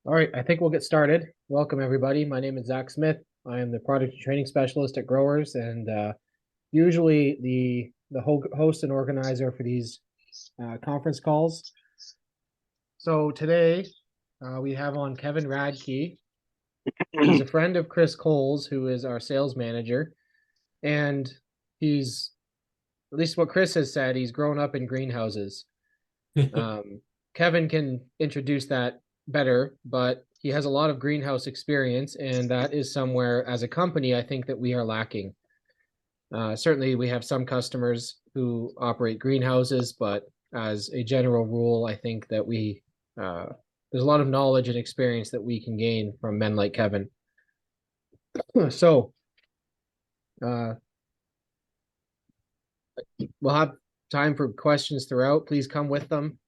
All right, I think we'll get started. Welcome, everybody. My name is Zach Smith. I am the product and training specialist at Growers, and usually the host and organizer for these conference calls. So today we have on Keven Radke. He's a friend of Chris Coles, who is our sales manager, and he's, at least what Chris has said, he's grown up in greenhouses. Keven can introduce that better, but he has a lot of greenhouse experience, and that is somewhere as a company I think that we are lacking. Certainly, we have some customers who operate greenhouses, but as a general rule, I think that there's a lot of knowledge and experience that we can gain from men like Keven. So, uh, we'll have time for questions throughout. Please come with them.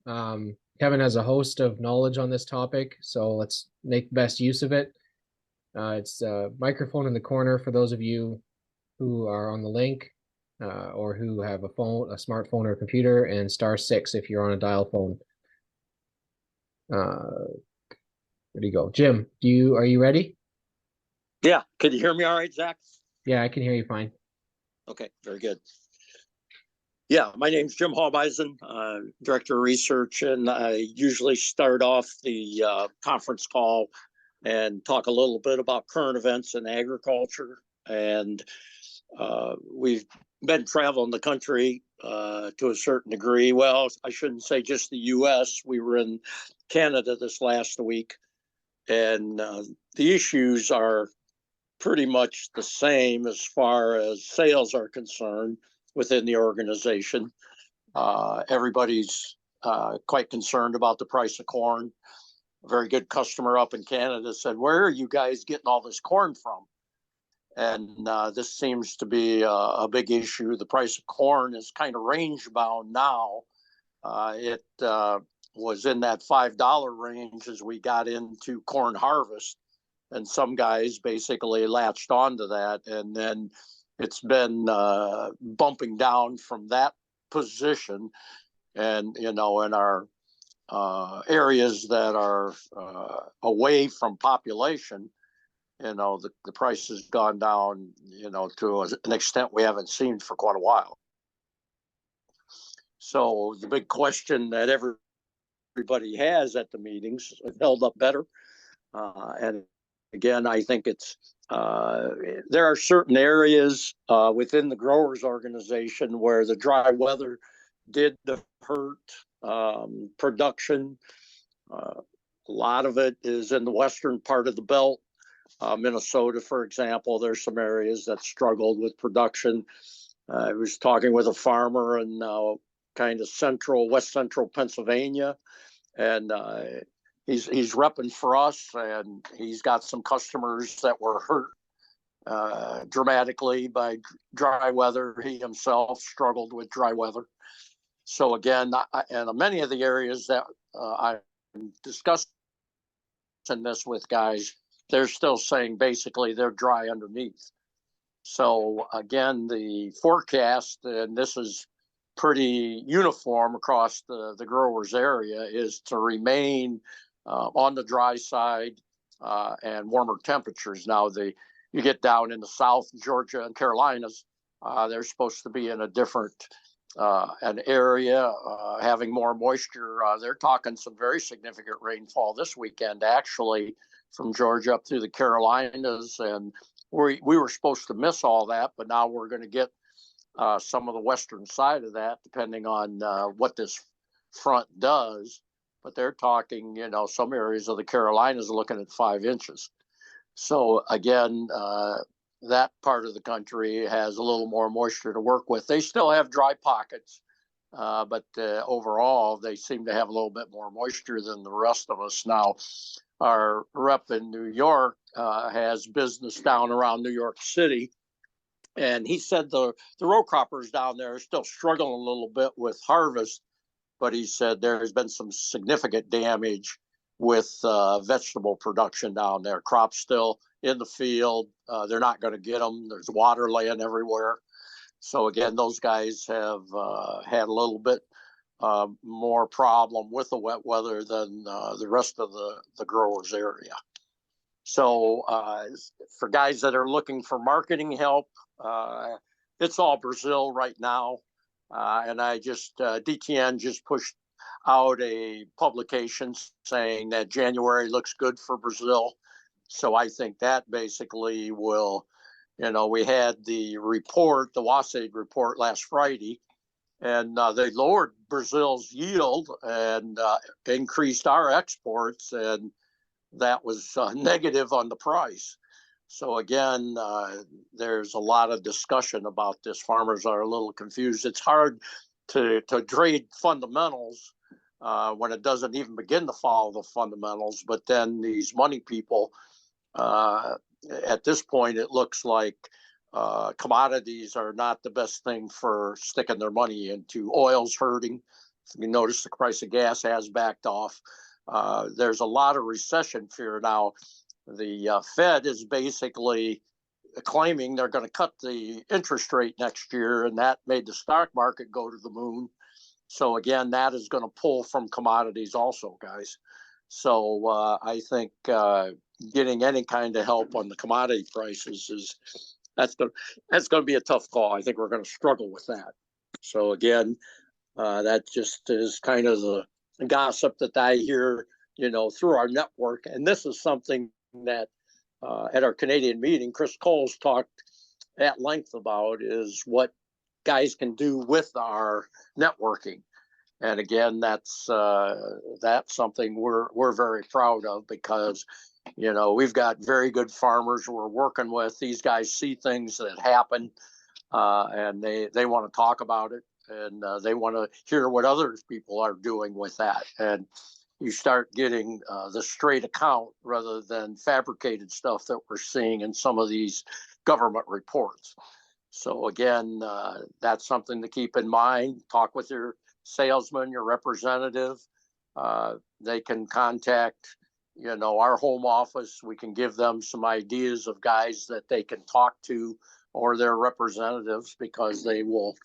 Keven has a host of knowledge on this topic, so let's make the best use of it. It's a microphone in the corner for those of you who are on the link or who have a phone, a smartphone or a computer, and *6 if you're on a dial phone. There you go. Jim, are you ready? Yeah. Can you hear me all right, Zach? Yeah, I can hear you fine. Okay, very good. Yeah, my name's Jim Halbeisen, Director of Research, and I usually start off the conference call and talk a little bit about current events in agriculture. And we've been traveling the country to a certain degree. Well, I shouldn't say just the U.S. We were in Canada this last week, and the issues are pretty much the same as far as sales are concerned within the organization. Everybody's quite concerned about the price of corn. A very good customer up in Canada said, "Where are you guys getting all this corn from?" And this seems to be a big issue. The price of corn is kind of range bound now. It was in that $5 range as we got into corn harvest. And some guys basically latched onto that. And then it's been bumping down from that position. And, in our areas that are away from population, the price has gone down, to an extent we haven't seen for quite a while. So the big question that everybody has at the meetings held up better. And again, I think there are certain areas within the growers organization where the dry weather did hurt production. A lot of it is in the western part of the belt. Minnesota, for example, there's some areas that struggled with production. I was talking with a farmer in kind of west central Pennsylvania, and he's repping for us, and he's got some customers that were hurt dramatically by dry weather. He himself struggled with dry weather. So again, and many of the areas that I'm discussing this with guys, they're still saying basically they're dry underneath. So again, the forecast, and this is pretty uniform across the growers area, is to remain on the dry side and warmer temperatures. Now, you get down in the South, Georgia and Carolinas, they're supposed to be in a different an area having more moisture. They're talking some very significant rainfall this weekend, actually, from Georgia up through the Carolinas. And we were supposed to miss all that, but now we're going to get some of the western side of that, depending on what this front does. But they're talking, some areas of the Carolinas are looking at 5 inches. So again, that part of the country has a little more moisture to work with. They still have dry pockets, but overall, they seem to have a little bit more moisture than the rest of us. Now, our rep in New York has business down around New York City, and he said the row croppers down there are still struggling a little bit with harvest, but he said there has been some significant damage with vegetable production down there. Crops still in the field. They're not going to get them. There's water laying everywhere. So again, those guys have had a little bit more problem with the wet weather than the rest of the growers area. So for guys that are looking for marketing help, it's all Brazil right now. And DTN just pushed out a publication saying that January looks good for Brazil. So I think that basically will, we had the report, the WASAID report last Friday, and they lowered Brazil's yield and increased our exports, and that was negative on the price. So again, there's a lot of discussion about this. Farmers are a little confused. It's hard to trade fundamentals when it doesn't even begin to follow the fundamentals. But then these money people, at this point, it looks like commodities are not the best thing for sticking their money into. Oil's hurting. You notice the price of gas has backed off. There's a lot of recession fear now. The Fed is basically claiming they're going to cut the interest rate next year, and that made the stock market go to the moon. So again, that is going to pull from commodities also, guys. So I think getting any kind of help on the commodity prices that's going to be a tough call. I think we're going to struggle with that. So again, that just is kind of the gossip that I hear, through our network. And this is something that at our Canadian meeting, Chris Coles talked at length about, is what guys can do with our networking. And again, that's something we're very proud of, because we've got very good farmers we're working with. These guys see things that happen, and they want to talk about it, and they want to hear what other people are doing with that. And you start getting the straight account rather than fabricated stuff that we're seeing in some of these government reports. So again, that's something to keep in mind. Talk with your salesman, your representative. They can contact, our home office. We can give them some ideas of guys that they can talk to, or their representatives, because they will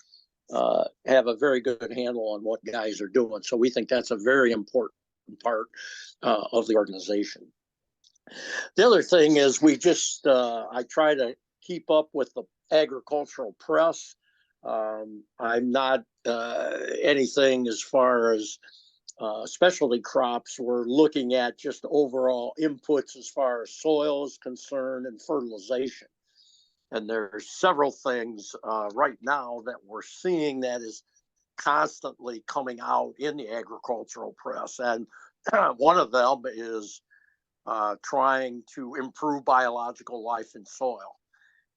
have a very good handle on what guys are doing. So we think that's a very important part of the organization. The other thing is I try to keep up with the agricultural press. I'm not anything as far as specialty crops. We're looking at just overall inputs as far as soil is concerned and fertilization. And there's several things right now that we're seeing that is constantly coming out in the agricultural press. And one of them is trying to improve biological life in soil.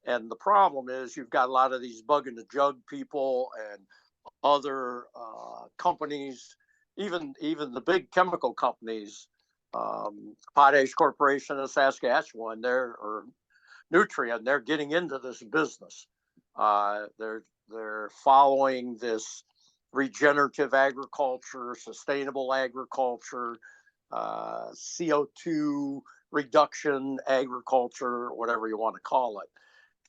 And the problem is you've got a lot of these bug in the jug people and other companies, even the big chemical companies, Potash Corporation of Saskatchewan, or Nutrien, they're getting into this business. They're following this regenerative agriculture, sustainable agriculture, CO2 reduction agriculture, whatever you want to call it.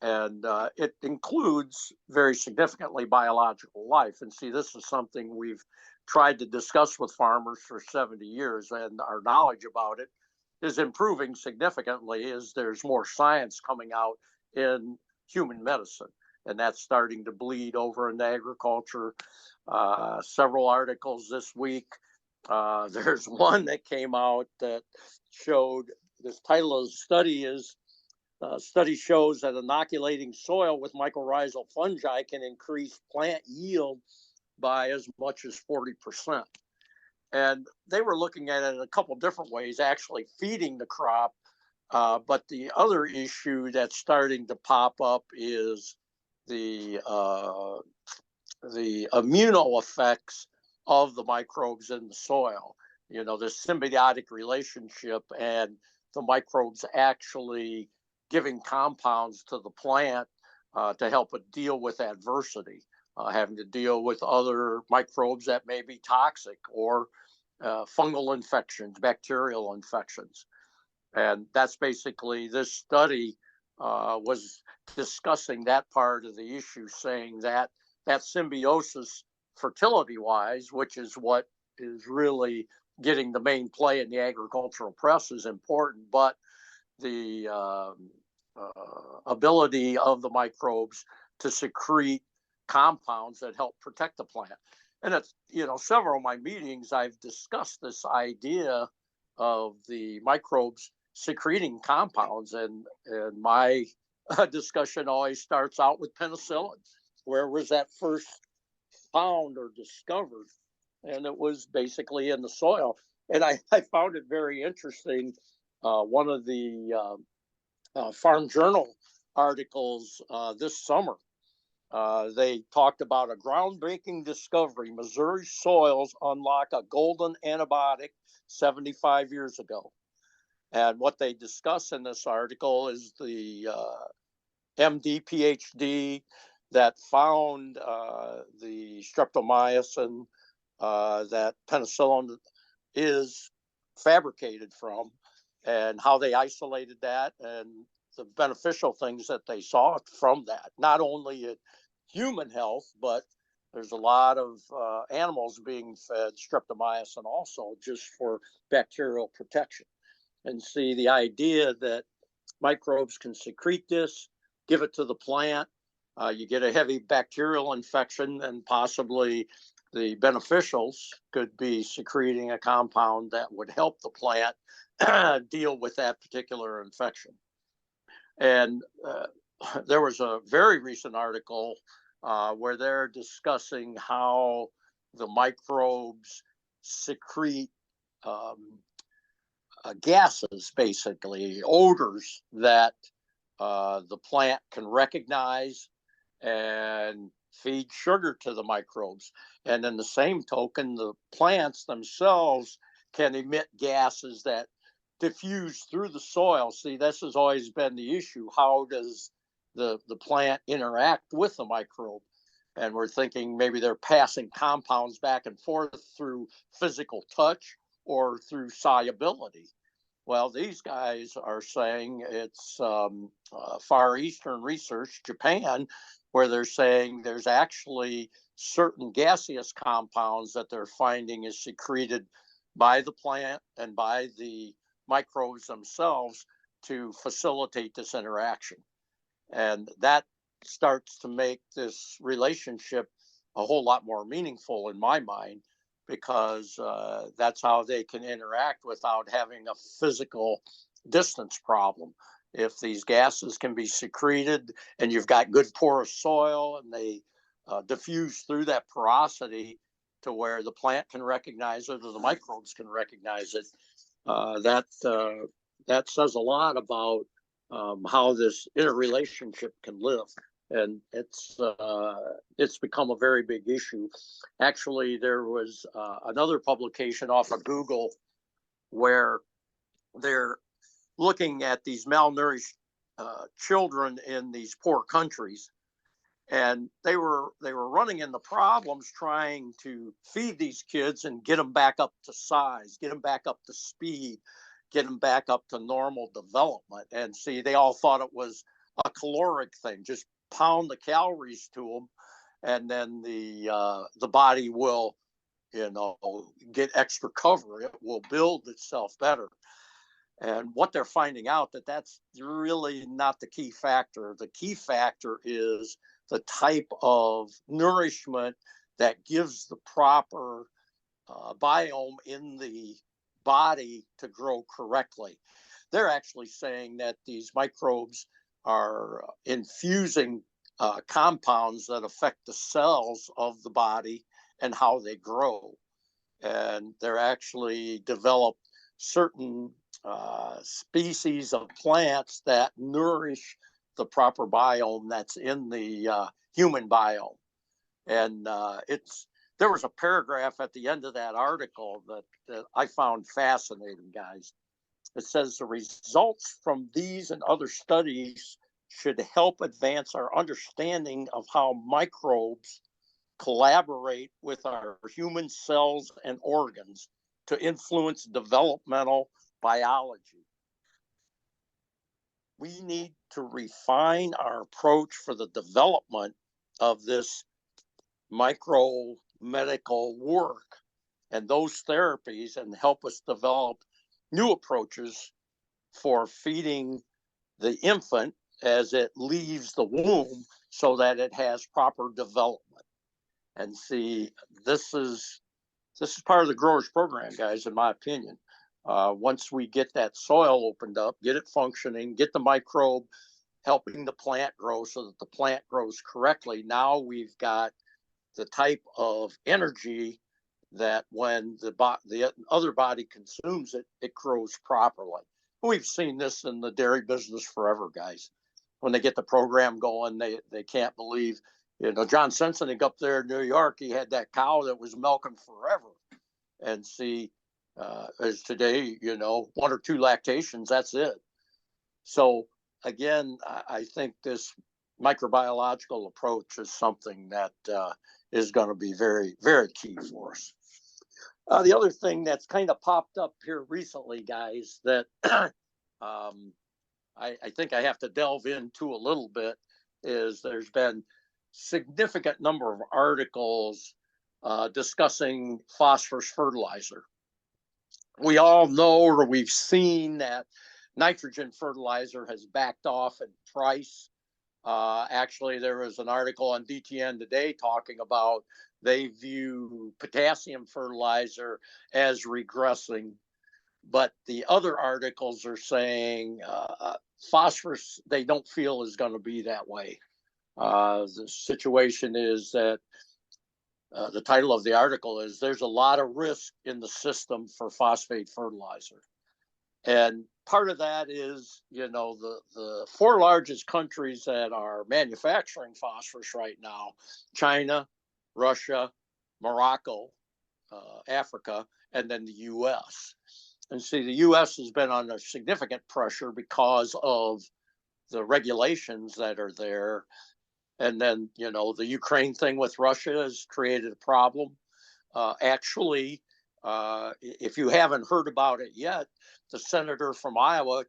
And it includes very significantly biological life. And see, this is something we've tried to discuss with farmers for 70 years, and our knowledge about it is improving significantly as there's more science coming out in human medicine. And that's starting to bleed over into agriculture. Several articles this week. There's one that came out that showed, this title of the study is, study shows that inoculating soil with mycorrhizal fungi can increase plant yield by as much as 40%. And they were looking at it in a couple different ways, actually feeding the crop. But the other issue that's starting to pop up is the immuno effects of the microbes in the soil. This symbiotic relationship, and the microbes actually giving compounds to the plant to help it deal with adversity, having to deal with other microbes that may be toxic, or fungal infections, bacterial infections. And that's basically, this study was discussing that part of the issue, saying that symbiosis fertility wise, which is what is really getting the main play in the agricultural press, is important, but the ability of the microbes to secrete compounds that help protect the plant. And it's, several of my meetings, I've discussed this idea of the microbes secreting compounds. And my discussion always starts out with penicillin. Where was that first found or discovered? And it was basically in the soil. And I found it very interesting. One of the Farm Journal articles this summer, they talked about a groundbreaking discovery. Missouri soils unlock a golden antibiotic 75 years ago. And what they discuss in this article is the MD, PhD that found the streptomycin that penicillin is fabricated from, and how they isolated that, and the beneficial things that they saw from that, not only in human health, but there's a lot of animals being fed streptomycin also, just for bacterial protection. And see, the idea that microbes can secrete this, give it to the plant, you get a heavy bacterial infection, and possibly the beneficials could be secreting a compound that would help the plant deal with that particular infection. And there was a very recent article where they're discussing how the microbes secrete gases, basically odors that the plant can recognize and feed sugar to the microbes. And in the same token, the plants themselves can emit gases that diffuse through the soil. See, this has always been the issue. How does the plant interact with the microbe? And we're thinking maybe they're passing compounds back and forth through physical touch or through solubility. Well, these guys are saying it's Far Eastern research, Japan, where they're saying there's actually certain gaseous compounds that they're finding is secreted by the plant and by the microbes themselves to facilitate this interaction. And that starts to make this relationship a whole lot more meaningful in my mind, because that's how they can interact without having a physical distance problem. If these gases can be secreted and you've got good porous soil and they diffuse through that porosity to where the plant can recognize it or the microbes can recognize it, that says a lot about how this interrelationship can live. And it's become a very big issue. Actually, there was another publication off of Google where they're looking at these malnourished children in these poor countries, and they were running into problems trying to feed these kids and get them back up to size, get them back up to speed, get them back up to normal development. And see, they all thought it was a caloric thing, just pound the calories to them, and then the body will, get extra cover. It will build itself better. And what they're finding out, that's really not the key factor. The key factor is the type of nourishment that gives the proper biome in the body to grow correctly. They're actually saying that these microbes are infusing compounds that affect the cells of the body and how they grow. And they're actually developed certain species of plants that nourish the proper biome that's in the human biome. And there was a paragraph at the end of that article that I found fascinating, guys. It says the results from these and other studies should help advance our understanding of how microbes collaborate with our human cells and organs to influence developmental biology. We need to refine our approach for the development of this micro medical work and those therapies and help us develop new approaches for feeding the infant as it leaves the womb so that it has proper development. And see, this is part of the growers program, guys, in my opinion. Once we get that soil opened up, get it functioning, get the microbe helping the plant grow so that the plant grows correctly, now we've got the type of energy that when the other body consumes it, it grows properly. We've seen this in the dairy business forever, guys. When they get the program going, they can't believe, John Sensenig up there in New York, he had that cow that was milking forever. And see, as today, 1 or 2 lactations, that's it. So again, I think this microbiological approach is something that is going to be very, very key for us. The other thing that's kind of popped up here recently, guys, that I think I have to delve into a little bit is there's been significant number of articles discussing phosphorus fertilizer. We all know or we've seen that nitrogen fertilizer has backed off in price. Actually, there was an article on DTN today talking about they view potassium fertilizer as regressing. But the other articles are saying phosphorus, they don't feel is going to be that way. The situation is that the title of the article is "There's a lot of risk in the system for phosphate fertilizer." And part of that is, the 4 largest countries that are manufacturing phosphorus right now: China, Russia, Morocco, Africa, and then the U.S. And see, the U.S. has been under significant pressure because of the regulations that are there. And then, the Ukraine thing with Russia has created a problem. Actually, if you haven't heard about it yet, the senator from Iowa,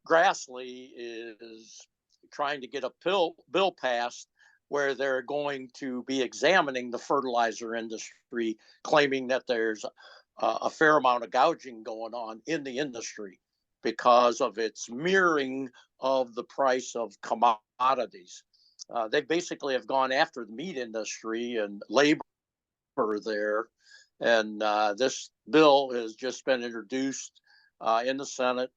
Grassley, is trying to get a bill passed where they're going to be examining the fertilizer industry, claiming that there's a fair amount of gouging going on in the industry because of its mirroring of the price of commodities. They basically have gone after the meat industry and labor there. And this bill has just been introduced in the Senate.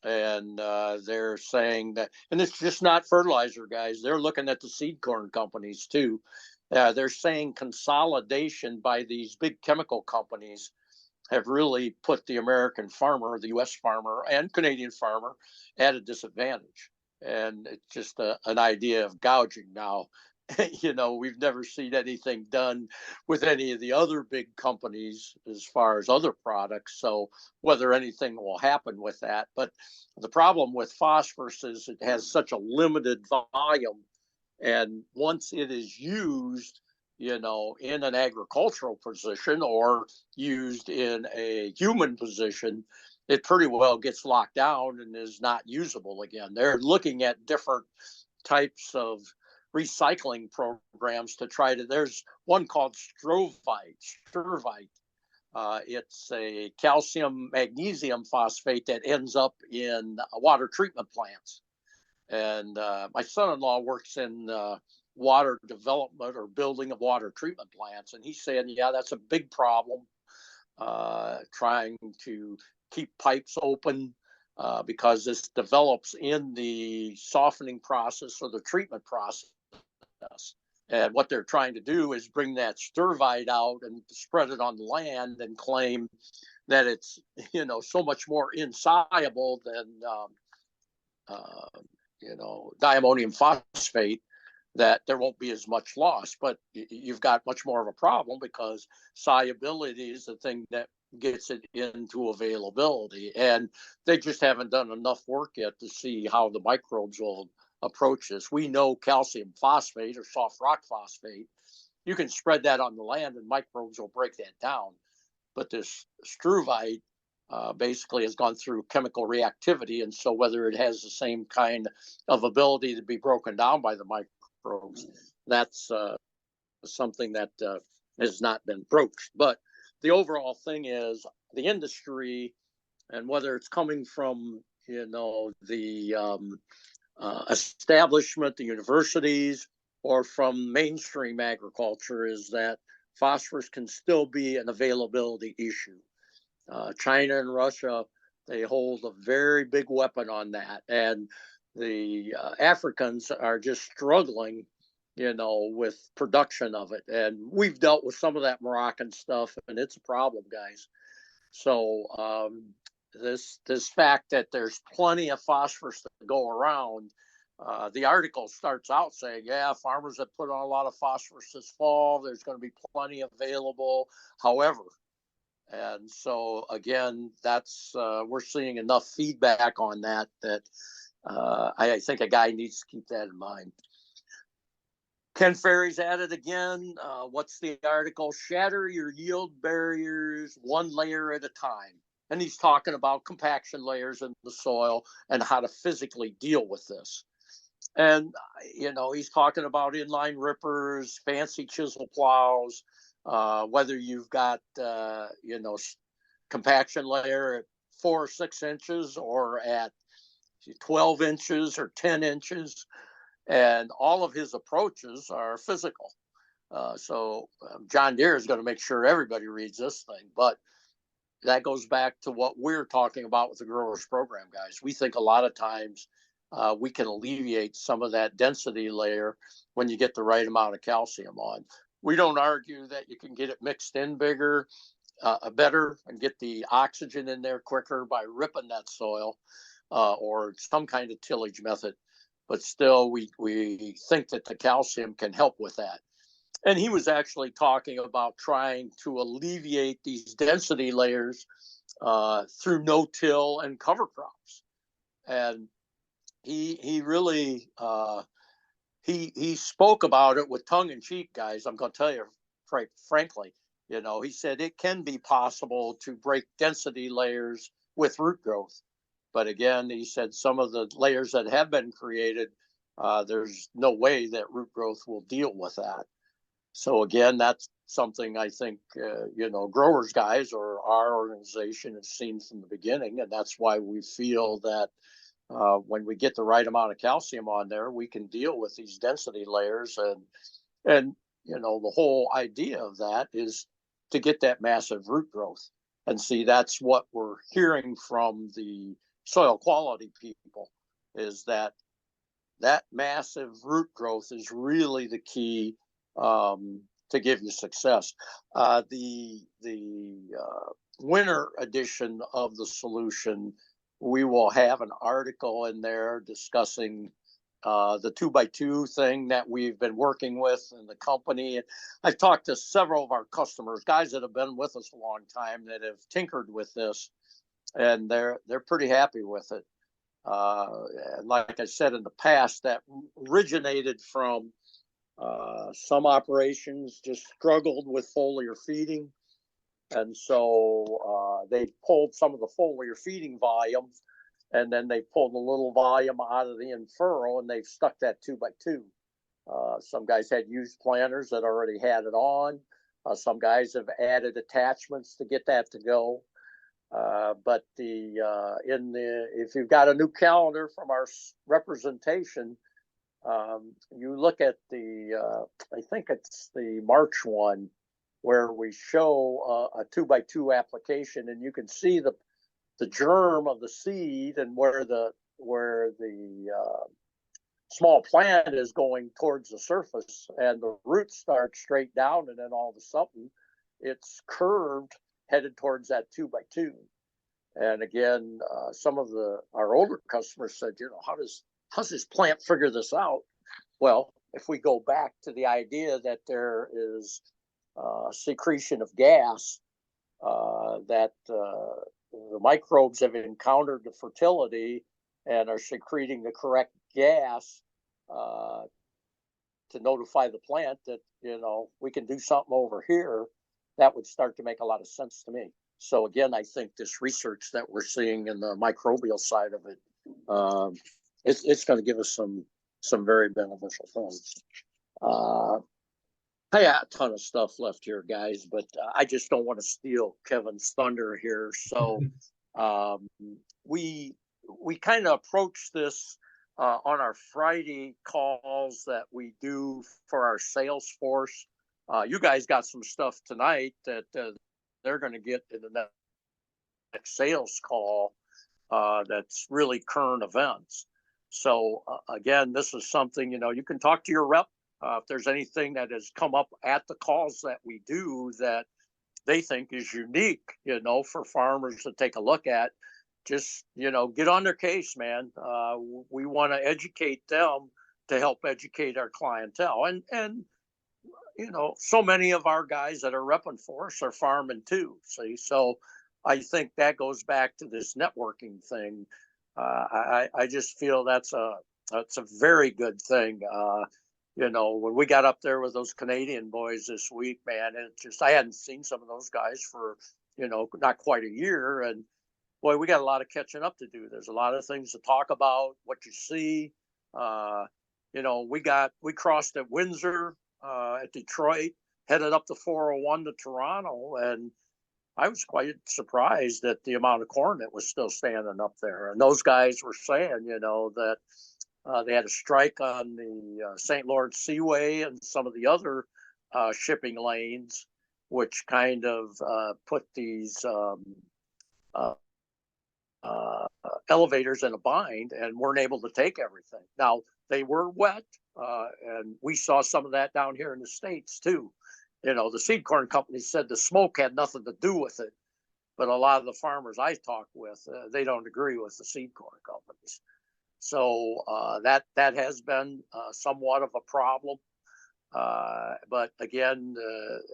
And they're saying that, and it's just not fertilizer, guys. They're looking at the seed corn companies too. They're saying consolidation by these big chemical companies have really put the American farmer, the U.S. farmer, and Canadian farmer at a disadvantage. And it's just an idea of gouging now. We've never seen anything done with any of the other big companies as far as other products. So whether anything will happen with that. But the problem with phosphorus is it has such a limited volume. And once it is used, in an agricultural position or used in a human position, it pretty well gets locked down and is not usable again. They're looking at different types of recycling programs to try to, there's one called Strovite. It's a calcium magnesium phosphate that ends up in water treatment plants. And my son-in-law works in water development or building of water treatment plants. And he's saying, yeah, that's a big problem, trying to keep pipes open because this develops in the softening process or the treatment process. And what they're trying to do is bring that Strovite out and spread it on the land and claim that it's, so much more insoluble than, diammonium phosphate, that there won't be as much loss. But you've got much more of a problem because solubility is the thing that gets it into availability. And they just haven't done enough work yet to see how the microbes will approach this. We know calcium phosphate or soft rock phosphate, you can spread that on the land and microbes will break that down. But this Strovite basically has gone through chemical reactivity. And so whether it has the same kind of ability to be broken down by the microbes, that's something that has not been broached. But the overall thing is the industry, and whether it's coming from, the establishment, the universities, or from mainstream agriculture, is that phosphorus can still be an availability issue. China and Russia, they hold a very big weapon on that. And the Africans are just struggling, with production of it. And we've dealt with some of that Moroccan stuff, and it's a problem, guys. So this fact that there's plenty of phosphorus to go around, the article starts out saying, yeah, farmers have put on a lot of phosphorus this fall. There's going to be plenty available. However, and so again, that's we're seeing enough feedback on that I think a guy needs to keep that in mind. Ken Ferry's at it again. What's the article? Shatter your yield barriers one layer at a time. And he's talking about compaction layers in the soil and how to physically deal with this. And, he's talking about inline rippers, fancy chisel plows, whether you've got, compaction layer at 4 or 6 inches or at 12 inches or 10 inches. And all of his approaches are physical. So John Deere is going to make sure everybody reads this thing. But that goes back to what we're talking about with the growers program, guys. We think a lot of times we can alleviate some of that density layer when you get the right amount of calcium on. We don't argue that you can get it mixed in bigger, better, and get the oxygen in there quicker by ripping that soil or some kind of tillage method. But still, we think that the calcium can help with that. And he was actually talking about trying to alleviate these density layers through no-till and cover crops. And he really he spoke about it with tongue in cheek, guys. I'm going to tell you, frankly, he said it can be possible to break density layers with root growth. But again, he said some of the layers that have been created, there's no way that root growth will deal with that. So again, that's something I think, growers guys or our organization has seen from the beginning. And that's why we feel that when we get the right amount of calcium on there, we can deal with these density layers. And the whole idea of that is to get that massive root growth. And see, that's what we're hearing from the soil quality people, is that massive root growth is really the key to give you success. The winter edition of the solution, we will have an article in there discussing the 2x2 thing that we've been working with in the company. I've talked to several of our customers, guys that have been with us a long time, that have tinkered with this, and they're pretty happy with it. And like I said in the past, that originated from some operations just struggled with foliar feeding. And so they pulled some of the foliar feeding volume, and then they pulled a little volume out of the in-furrow, and they've stuck that 2x2. Some guys had used planters that already had it on. Some guys have added attachments to get that to go. But if you've got a new calendar from our representation, you look at I think it's the March one, where we show a 2x2 application, and you can see the germ of the seed and where the small plant is going towards the surface, and the roots start straight down, and then all of a sudden it's curved, headed towards that 2x2. And again, some of our older customers said, how's this plant figure this out? Well, if we go back to the idea that there is secretion of gas, that the microbes have encountered the fertility and are secreting the correct gas to notify the plant that, we can do something over here, that would start to make a lot of sense to me. So again, I think this research that we're seeing in the microbial side of it, it's going to give us some very beneficial things. I got a ton of stuff left here, guys, but I just don't want to steal Kevin's thunder here. So um, we we kind of approach this on our Friday calls that we do for our sales force. You guys got some stuff tonight that they're going to get in the next sales call that's really current events. So again, this is something, you can talk to your rep if there's anything that has come up at the calls that we do that they think is unique, for farmers to take a look at. Just, get on their case, man. We want to educate them to help educate our clientele. And so many of our guys that are repping for us are farming too. See, so I think that goes back to this networking thing. I just feel that's a very good thing. When we got up there with those Canadian boys this week, man, I hadn't seen some of those guys for, not quite a year. And boy, we got a lot of catching up to do. There's a lot of things to talk about, what you see. We crossed at Windsor, at Detroit, headed up the 401 to Toronto. And I was quite surprised at the amount of corn that was still standing up there. And those guys were saying, that they had a strike on the St. Lawrence Seaway and some of the other shipping lanes, which kind of put these elevators in a bind and weren't able to take everything. Now, they were wet, and we saw some of that down here in the States too. The seed corn company said the smoke had nothing to do with it, but a lot of the farmers I talk with, they don't agree with the seed corn companies. So that has been somewhat of a problem. But again,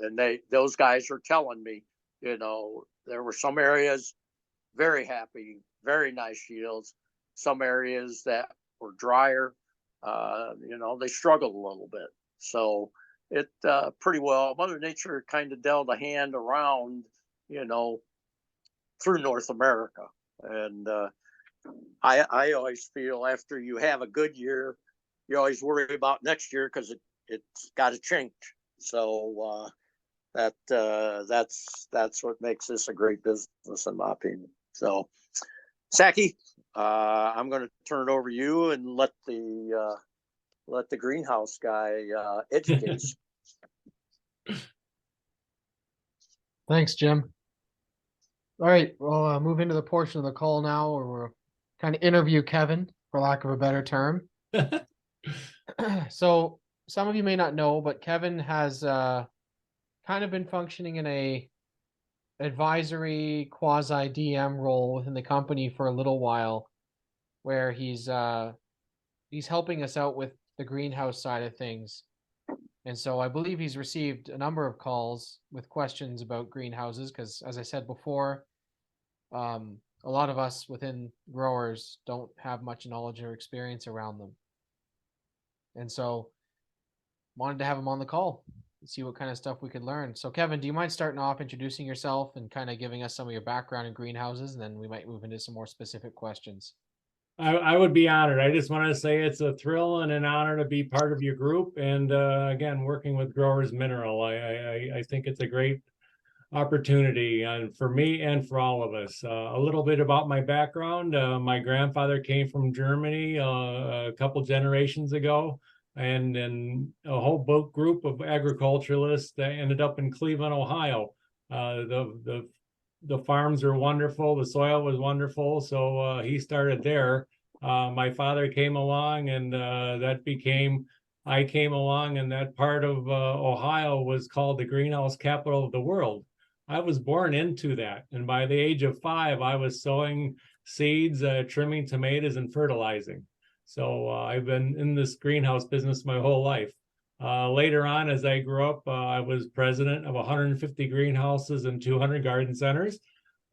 and those guys are telling me, there were some areas very happy, very nice yields. Some areas that were drier, they struggled a little bit. So it pretty well, Mother Nature kind of dealt a hand around, through North America. And I always feel after you have a good year, you always worry about next year because it's got to change. So that's what makes this a great business, in my opinion. So, Saki, I'm going to turn it over to you and let the greenhouse guy educate us. Thanks, Jim. All right, we'll move into the portion of the call now where we'll kind of interview Keven, for lack of a better term. So some of you may not know, but Keven has kind of been functioning in a advisory quasi DM role within the company for a little while, where he's helping us out with the greenhouse side of things. And so I believe he's received a number of calls with questions about greenhouses because, as I said before, a lot of us within growers don't have much knowledge or experience around them. And so wanted to have him on the call and see what kind of stuff we could learn. So Keven, do you mind starting off introducing yourself and kind of giving us some of your background in greenhouses, and then we might move into some more specific questions? I would be honored. I just want to say it's a thrill and an honor to be part of your group. And again, working with Growers Mineral, I think it's a great opportunity for me and for all of us. A little bit about my background. My grandfather came from Germany a couple generations ago, and then a whole group of agriculturalists that ended up in Cleveland, Ohio. The farms are wonderful. The soil was wonderful. So he started there. My father came along and I came along, and that part of Ohio was called the greenhouse capital of the world. I was born into that. And by the age of 5, I was sowing seeds, trimming tomatoes, and fertilizing. So I've been in this greenhouse business my whole life. Later on, as I grew up, I was president of 150 greenhouses and 200 garden centers.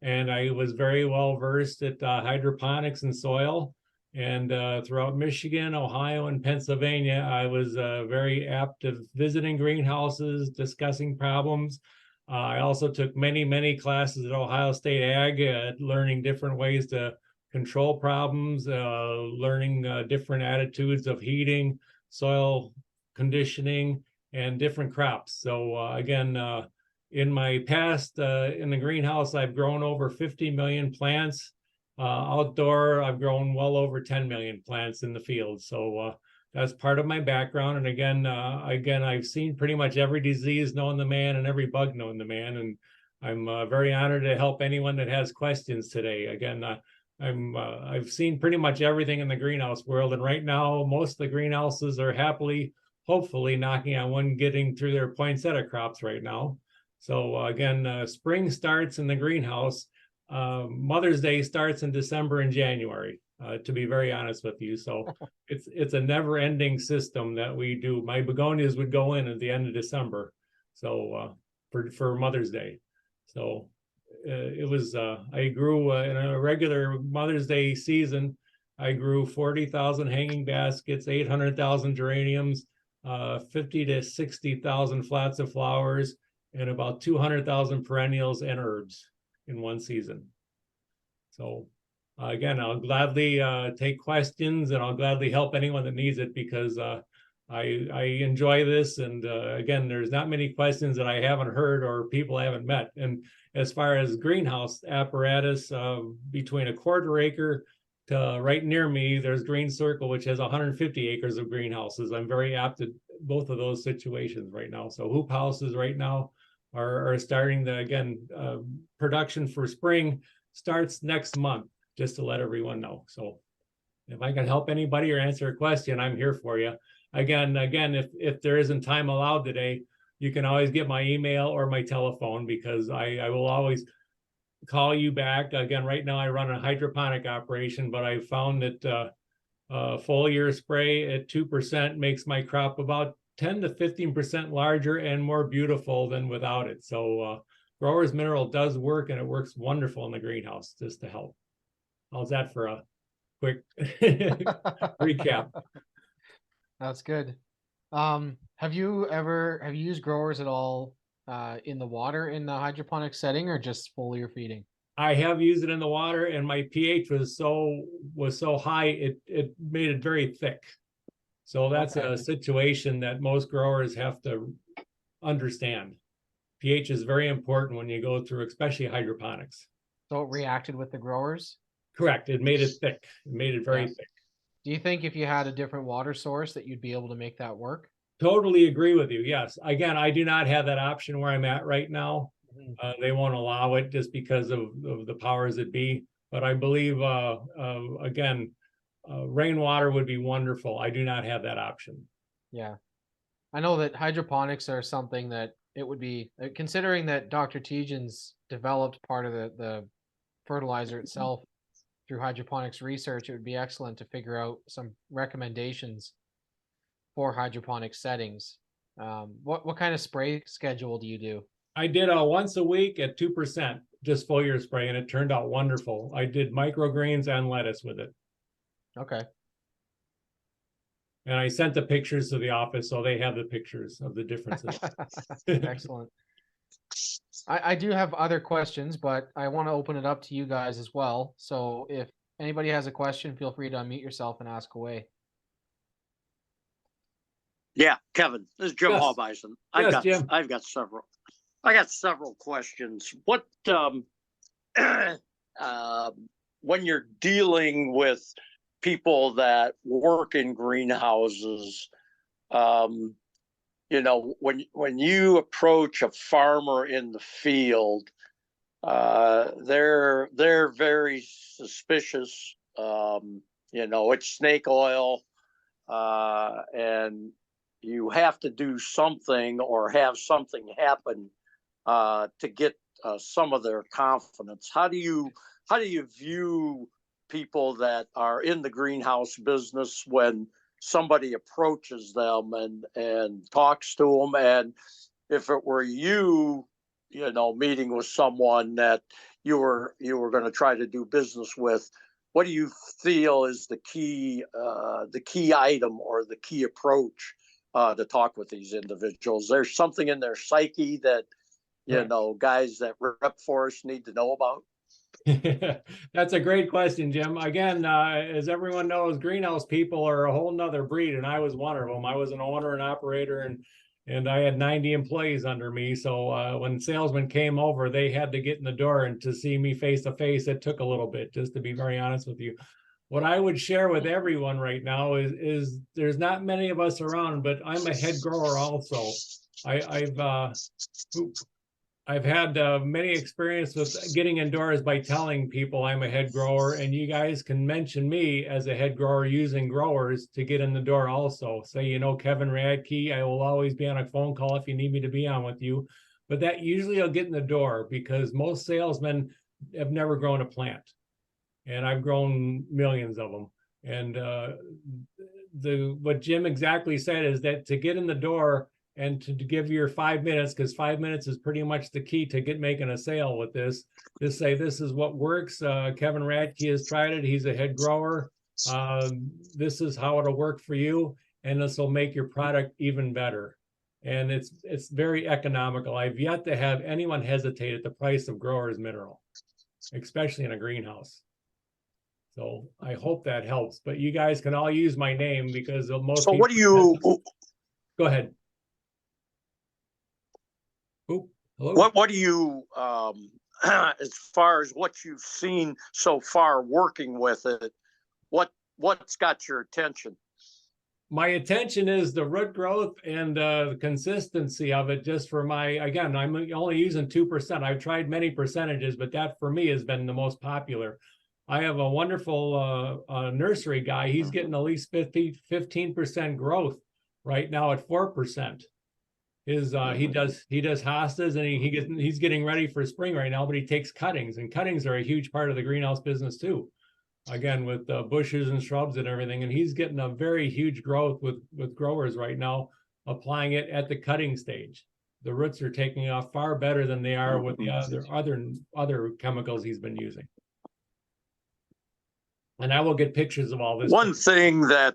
And I was very well versed at hydroponics and soil. And throughout Michigan, Ohio, and Pennsylvania, I was very apt to visiting greenhouses, discussing problems. I also took many, many classes at Ohio State Ag, learning different ways to control problems, learning different attitudes of heating, soil conditioning, and different crops. So again, in my past in the greenhouse, I've grown over 50 million plants. Outdoor, I've grown well over 10 million plants in the field. So that's part of my background. And again, I've seen pretty much every disease known to man and every bug known to man. And I'm very honored to help anyone that has questions today. Again, I've seen pretty much everything in the greenhouse world, and right now most of the greenhouses are happily, hopefully, knocking on one, getting through their poinsettia crops right now. So again, spring starts in the greenhouse. Mother's Day starts in December and January, to be very honest with you. So it's a never-ending system that we do. My begonias would go in at the end of December, so for Mother's Day. So it was I grew in a regular Mother's Day season. I grew 40,000 hanging baskets, 800,000 geraniums, 50 to 60,000 flats of flowers, and about 200,000 perennials and herbs in one season. So again, I'll gladly take questions, and I'll gladly help anyone that needs it, because I enjoy this. And again, there's not many questions that I haven't heard or people I haven't met. And as far as greenhouse apparatus, between a quarter acre to right near me, there's Green Circle, which has 150 acres of greenhouses. I'm very apt at both of those situations right now. So hoop houses right now are starting the, again, production for spring starts next month, just to let everyone know. So if I can help anybody or answer a question, I'm here for you. Again, if there isn't time allowed today, you can always get my email or my telephone, because I will always call you back. Again, right now I run a hydroponic operation, but I found that foliar spray at 2% makes my crop about 10 to 15% larger and more beautiful than without it. So Growers Mineral does work, and it works wonderful in the greenhouse, just to help. How's that for a quick recap? That's good. Have you used growers at all in the water in the hydroponic setting, or just foliar feeding? I have used it in the water, and my pH was so high it made it very thick. So that's a situation that most growers have to understand. pH is very important when you go through, especially hydroponics. So it reacted with the growers? Correct. It made it thick. It made it very thick. Do you think if you had a different water source that you'd be able to make that work? Totally agree with you. Yes. Again, I do not have that option where I'm at right now. They won't allow it just because of the powers that be. But I believe, again, rainwater would be wonderful. I do not have that option. Yeah. I know that hydroponics are something that it would be, considering that Dr. Tejan's developed part of the fertilizer itself through hydroponics research, it would be excellent to figure out some recommendations for hydroponic settings. What kind of spray schedule do you do? I did once a week at 2%, just foliar spray, and it turned out wonderful. I did microgreens and lettuce with it. Okay. And I sent the pictures to the office, so they have the pictures of the differences. Excellent. I do have other questions, but I want to open it up to you guys as well. So if anybody has a question, feel free to unmute yourself and ask away. Yeah, Kevin, this is Jim Yes. Hallbison. Jim. I've got several questions. What when you're dealing with people that work in greenhouses, you know, when you approach a farmer in the field, they're very suspicious. You know, it's snake oil, and you have to do something or have something happen to get some of their confidence. How do you view people that are in the greenhouse business when somebody approaches them and talks to them? And if it were you know, meeting with someone that you were going to try to do business with, what do you feel is the key item or the key approach to talk with these individuals? There's something in their psyche that, you know, guys that rep for us need to know about. That's a great question, Jim. Again, as everyone knows, greenhouse people are a whole nother breed, and I was one of them. I was an owner and operator, and And I had 90 employees under me. So when salesmen came over, they had to get in the door, and to see me face to face, it took a little bit, just to be very honest with you. What I would share with everyone right now is there's not many of us around, but I'm a head grower also. I've had many experience with getting indoors by telling people I'm a head grower, and you guys can mention me as a head grower using growers to get in the door also. Say, Keven Radke, I will always be on a phone call if you need me to be on with you. But that usually will get in the door, because most salesmen have never grown a plant. And I've grown millions of them. And what Jim exactly said is that to get in the door and to give your 5 minutes, because 5 minutes is pretty much the key to making a sale with this. Just say, this is what works. Keven Radke has tried it. He's a head grower. This is how it'll work for you, and this will make your product even better. And it's very economical. I've yet to have anyone hesitate at the price of Growers Mineral, especially in a greenhouse. So I hope that helps. But you guys can all use my name, because most. So what do you? Go ahead. Oh, hello. What do you, as far as what you've seen so far working with it, what's got your attention? My attention is the root growth and the consistency of it. Just for again, I'm only using 2%. I've tried many percentages, but that for me has been the most popular. I have a wonderful nursery guy. He's getting at least 15% growth right now at 4%. He does hostas, and he's getting ready for spring right now, but he takes cuttings, and cuttings are a huge part of the greenhouse business too. Again, with bushes and shrubs and everything, and he's getting a very huge growth with growers right now, applying it at the cutting stage. The roots are taking off far better than they are with the other chemicals he's been using. And I will get pictures of all this. One thing that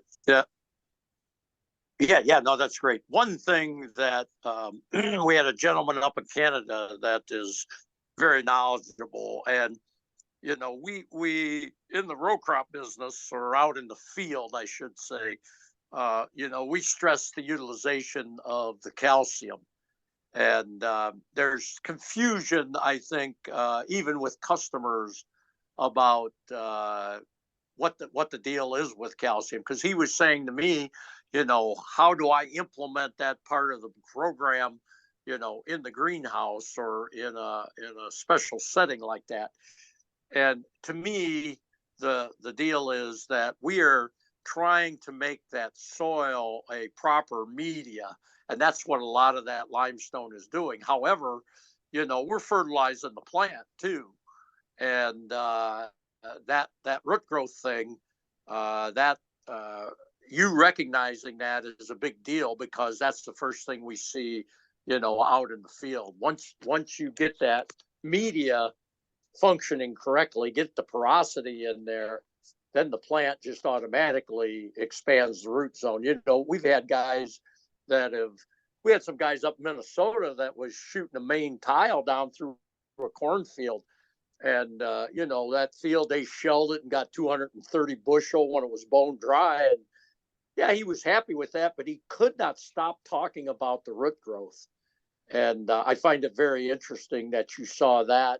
no, that's great. One thing that we had a gentleman up in Canada that is very knowledgeable, and we in the row crop business, or out in the field, I should say, we stress the utilization of the calcium, and there's confusion, I think, even with customers about what the deal is with calcium, because he was saying to me, how do I implement that part of the program, in the greenhouse or in a special setting like that. And to me, the deal is that we are trying to make that soil a proper media, and that's what a lot of that limestone is doing. However, we're fertilizing the plant too, and that root growth thing, you recognizing that is a big deal, because that's the first thing we see, out in the field. Once you get that media functioning correctly, get the porosity in there, then the plant just automatically expands the root zone. We've had guys we had some guys up in Minnesota that was shooting a main tile down through a cornfield. And, that field, they shelled it and got 230 bushel when it was bone dry. And yeah, he was happy with that, but he could not stop talking about the root growth. And I find it very interesting that you saw that,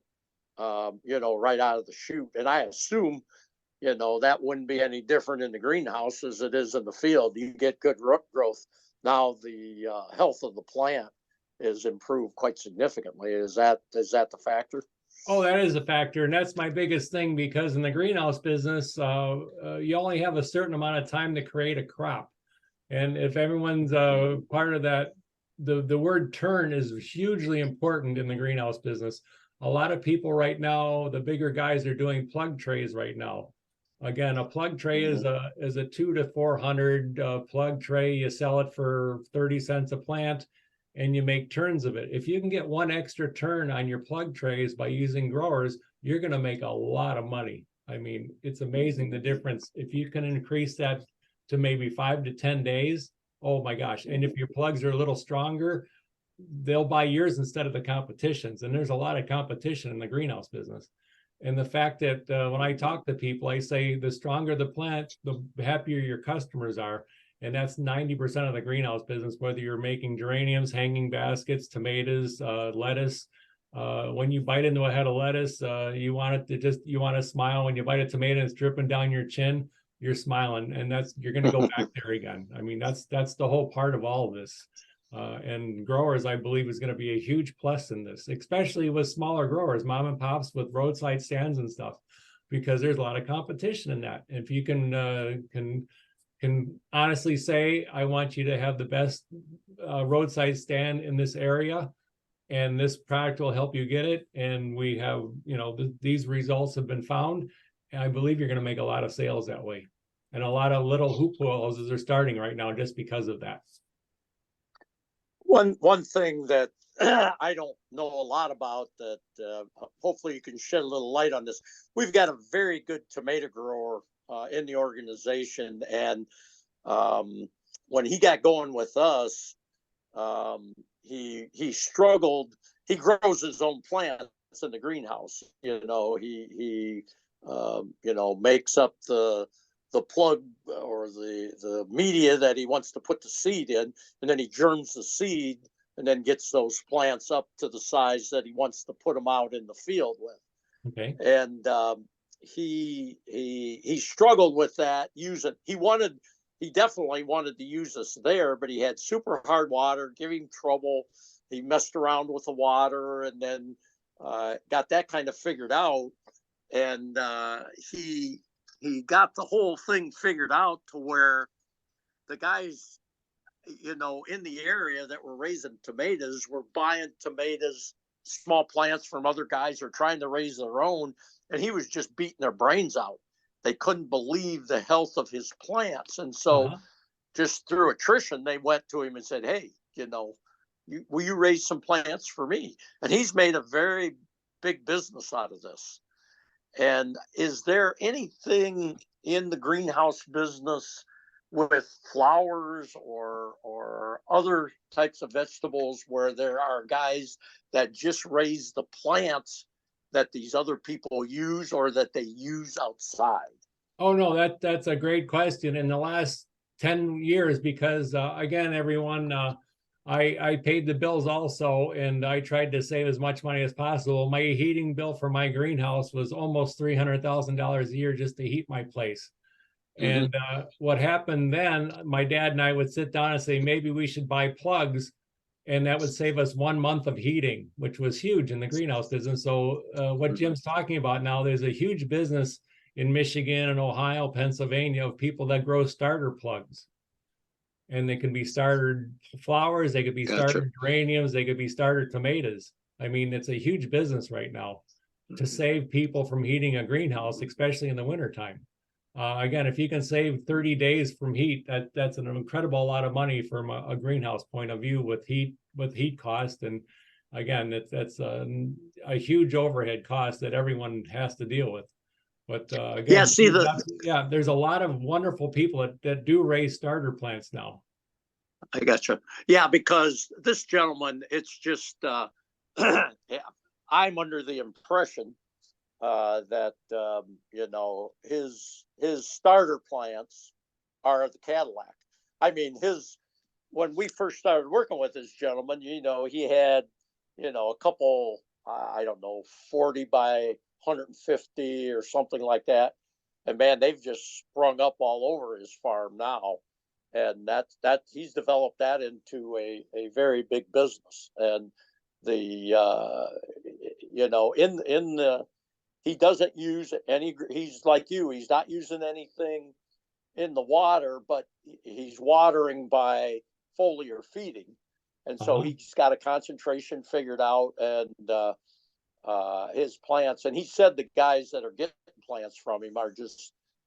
right out of the chute. And I assume, that wouldn't be any different in the greenhouse as it is in the field. You get good root growth. Now the health of the plant is improved quite significantly. Is that the factor? Oh, that is a factor. And that's my biggest thing, because in the greenhouse business, you only have a certain amount of time to create a crop. And if everyone's part of that, the word turn is hugely important in the greenhouse business. A lot of people right now, the bigger guys, are doing plug trays right now. Again, a plug tray is a $200 to $400 plug tray. You sell it for 30 cents a plant, and you make turns of it. If you can get one extra turn on your plug trays by using growers, you're going to make a lot of money. I mean, it's amazing the difference. If you can increase that to maybe 5 to 10 days, oh my gosh. And if your plugs are a little stronger, they'll buy yours instead of the competition's. And there's a lot of competition in the greenhouse business. And the fact that when I talk to people, I say the stronger the plant, the happier your customers are. And that's 90% of the greenhouse business, whether you're making geraniums, hanging baskets, tomatoes, lettuce. When you bite into a head of lettuce, you want to smile. When you bite a tomato and it's dripping down your chin, you're smiling, and you're going to go back there again. I mean, that's the whole part of all of this. And growers, I believe, is going to be a huge plus in this, especially with smaller growers, mom and pops with roadside stands and stuff, because there's a lot of competition in that. If you can honestly say, I want you to have the best roadside stand in this area, and this product will help you get it. And we have, these results have been found. And I believe you're going to make a lot of sales that way. And a lot of little hoop houses are starting right now just because of that. One thing that I don't know a lot about that hopefully you can shed a little light on this. We've got a very good tomato grower in the organization, and when he got going with us, he struggled. He grows his own plants in the greenhouse. He makes up the plug or the media that he wants to put the seed in, and then he germs the seed and then gets those plants up to the size that he wants to put them out in the field with. Okay. And he struggled with that. He definitely wanted to use us there, but he had super hard water, giving him trouble. He messed around with the water, and then got that kind of figured out. And he got the whole thing figured out to where the guys, in the area that were raising tomatoes were buying tomatoes, small plants from other guys who are trying to raise their own. And he was just beating their brains out. They couldn't believe the health of his plants. And so just through attrition, they went to him and said, hey, will you raise some plants for me? And he's made a very big business out of this. And is there anything in the greenhouse business with flowers or other types of vegetables where there are guys that just raise the plants that these other people use or that they use outside? Oh, no, that's a great question. In the last 10 years, because again, everyone, I paid the bills also, and I tried to save as much money as possible. My heating bill for my greenhouse was almost $300,000 a year just to heat my place. And what happened then, my dad and I would sit down and say, maybe we should buy plugs, and that would save us 1 month of heating, which was huge in the greenhouse business. So what Jim's talking about now, there's a huge business in Michigan and Ohio, Pennsylvania, of people that grow starter plugs. And they can be starter flowers, they could be starter geraniums, they could be starter tomatoes. I mean, it's a huge business right now to save people from heating a greenhouse, especially in the wintertime. Again, if you can save 30 days from heat, that's an incredible lot of money from a greenhouse point of view with heat cost. And again, that's a huge overhead cost that everyone has to deal with. But again, there's a lot of wonderful people that do raise starter plants now. I gotcha. Yeah, because this gentleman, it's just, I'm under the impression that his starter plants are the Cadillac. I mean, when we first started working with this gentleman, he had, a couple, 40 by 150 or something like that. And man, they've just sprung up all over his farm now. And that he's developed that into a very big business. And he doesn't use he's like you, he's not using anything in the water, but he's watering by foliar feeding. And so he's got a concentration figured out, and his plants, and he said the guys that are getting plants from him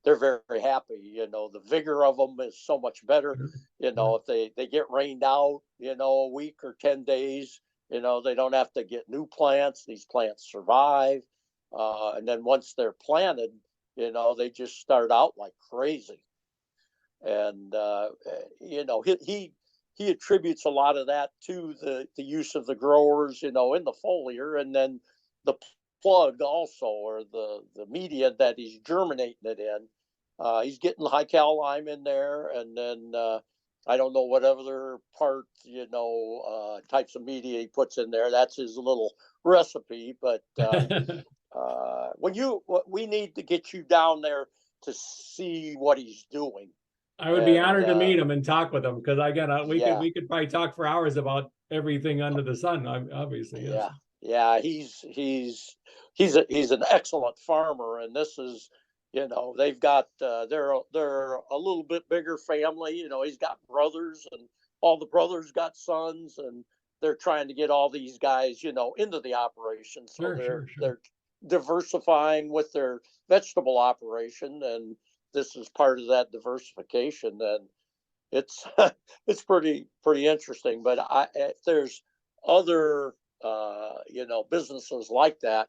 they're very, very happy. The vigor of them is so much better. If they get rained out, a week or 10 days, they don't have to get new plants. These plants survive. And then once they're planted, they just start out like crazy. And, he attributes a lot of that to the use of the growers, in the foliar, and then the plug also, or the media that he's germinating it in. He's getting high cal lime in there, and then I don't know what other part, types of media he puts in there. That's his little recipe. But we need to get you down there to see what he's doing. I would be And honored to meet him and talk with him, because again, yeah, we could probably talk for hours about everything under the sun. Obviously, yes. yeah, he's an excellent farmer, and this is, they've got they're a little bit bigger family. He's got brothers, and all the brothers got sons, and they're trying to get all these guys, into the operation. So Sure. they're diversifying with their vegetable operation, and this is part of that diversification. And it's it's pretty interesting. But if there's other businesses like that,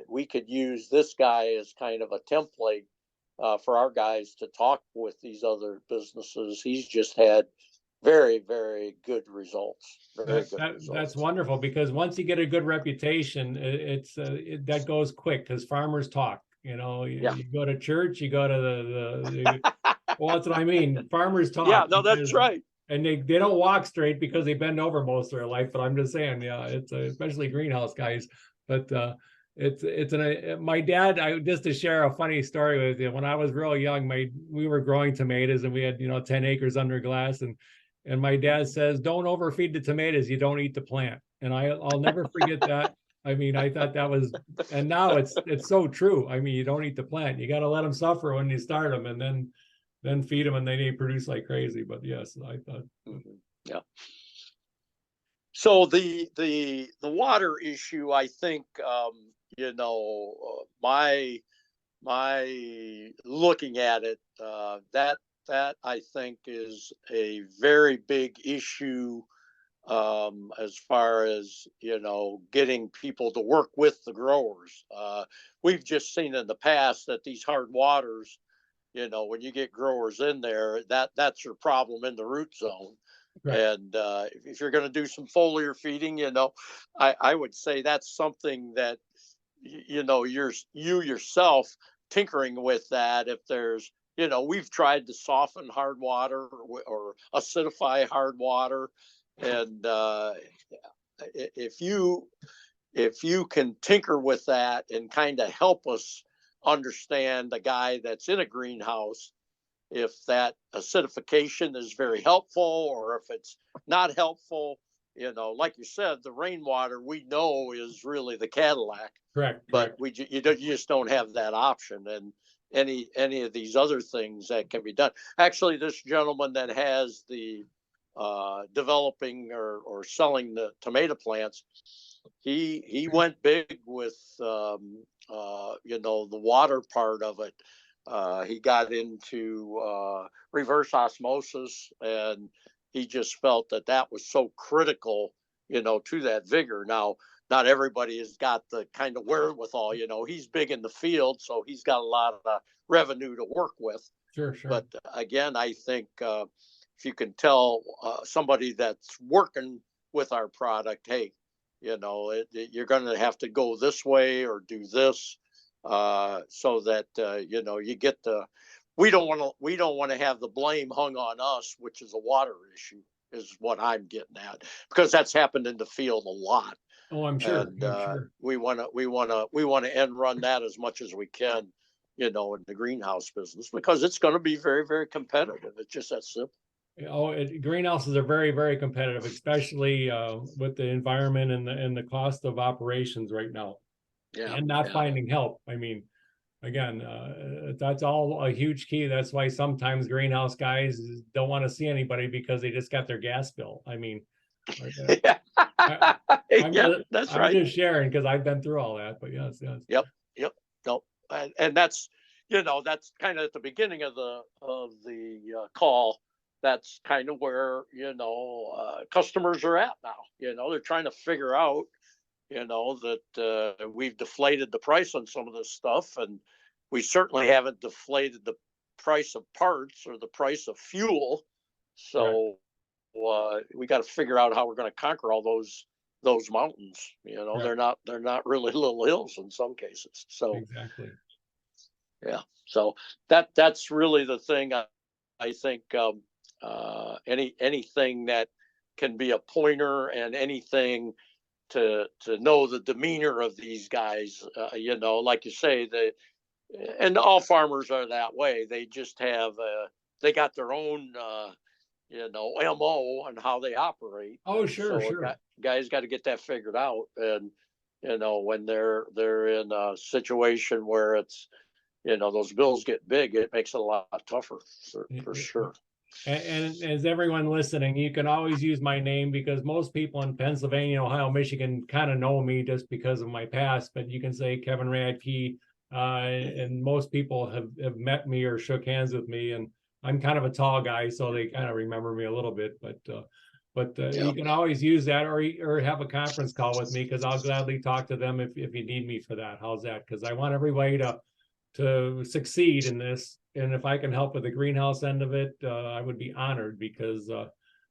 we could use this guy as kind of a template for our guys to talk with these other businesses. He's just had very, very good results. That's wonderful, because once you get a good reputation, that goes quick, because farmers talk. You go to church, you go to the well, that's what I mean. Farmers talk. Yeah, no, that's right. And they don't walk straight because they bend over most of their life. But I'm just saying, yeah, it's especially greenhouse guys. But my dad. Just to share a funny story with you. When I was real young, we were growing tomatoes, and we had 10 acres under glass, and my dad says, "Don't overfeed the tomatoes. You don't eat the plant." And I'll never forget that. I mean, I thought that was, and now it's so true. I mean, you don't eat the plant. You got to let them suffer when you start them, and then feed them, and they produce like crazy. But yes, I thought. Yeah. So the water issue, I think, my looking at it, that I think is a very big issue, as far as getting people to work with the growers. We've just seen in the past that these hard waters, when you get growers in there, that's your problem in the root zone. Right. And if you're going to do some foliar feeding, I would say that's something that you yourself tinkering with that. If there's we've tried to soften hard water or acidify hard water, and if you can tinker with that and kind of help us understand the guy that's in a greenhouse, if that acidification is very helpful or if it's not helpful. Like you said, the rainwater we know is really the Cadillac. Correct. But you just don't have that option. And any of these other things that can be done. Actually, this gentleman that has the developing or selling the tomato plants, he went big with the water part of it. He got into reverse osmosis, and he just felt that was so critical, to that vigor. Now, not everybody has got the kind of wherewithal, he's big in the field, so he's got a lot of revenue to work with. Sure. But again, I think if you can tell somebody that's working with our product, hey, you're going to have to go this way or do this, so that you get we don't want to have the blame hung on us, which is a water issue, is what I'm getting at, because that's happened in the field a lot. Oh, I'm sure. And we want to end run that as much as we can, in the greenhouse business, because it's going to be very, very competitive. It's just that simple. Greenhouses are very, very competitive, especially with the environment and the cost of operations right now. Yeah, and not finding help. I mean, again, that's all a huge key. That's why sometimes greenhouse guys don't want to see anybody, because they just got their gas bill. I mean, that's right. I'm just sharing because I've been through all that. But yes. Yep. No, and that's that's kind of at the beginning of the call. That's kind of where customers are at now. They're trying to figure out that we've deflated the price on some of this stuff, and we certainly haven't deflated the price of parts or the price of fuel. So we got to figure out how we're going to conquer all those mountains. They're not really little hills in some cases. So exactly. Yeah. So that's really the thing. I think anything that can be a pointer and anything to know the demeanor of these guys, like you say, and all farmers are that way. They just have they got their own MO on how they operate. Oh, And sure, so sure. guys got to get that figured out. And when they're in a situation where it's those bills get big, it makes it a lot tougher for sure. And as everyone listening, you can always use my name because most people in Pennsylvania, Ohio, Michigan kind of know me just because of my past. But you can say Keven Radke, and most people have met me or shook hands with me. And I'm kind of a tall guy, so they kind of remember me a little bit. But you can always use that, or have a conference call with me because I'll gladly talk to them if you need me for that. How's that? Because I want everybody to succeed in this. And if I can help with the greenhouse end of it, I would be honored because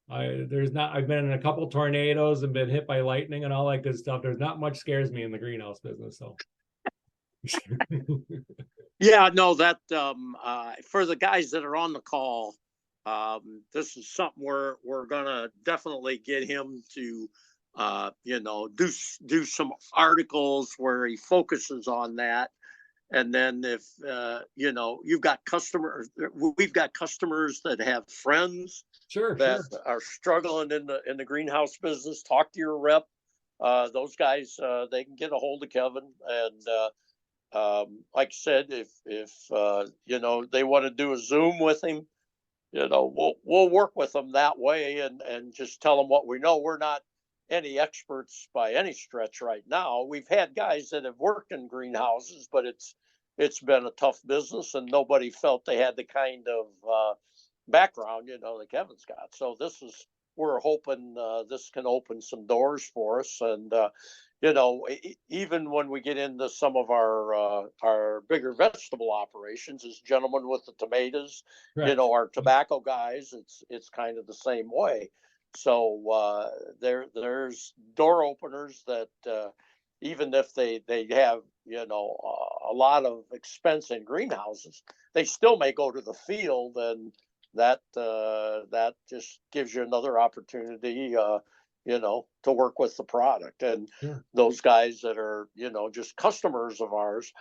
I've been in a couple tornadoes and been hit by lightning and all that good stuff. There's not much scares me in the greenhouse business. So Yeah, no, that for the guys that are on the call, this is something we're gonna definitely get him to do some articles where he focuses on that. And then if we've got customers that have friends sure. that are struggling in the greenhouse business, talk to your rep. Those guys, they can get a hold of Keven. And like I said, if they want to do a Zoom with him, we'll work with them that way and just tell them what we know. We're not any experts by any stretch right now. We've had guys that have worked in greenhouses, but it's been a tough business and nobody felt they had the kind of background that Kevin's got. So we're hoping this can open some doors for us. And even when we get into some of our bigger vegetable operations, as gentlemen with the tomatoes, Correct. our tobacco guys, it's kind of the same way. So there's door openers that even if they have a lot of expense in greenhouses, they still may go to the field, and that just gives you another opportunity to work with the product. And Sure. those guys that are just customers of ours,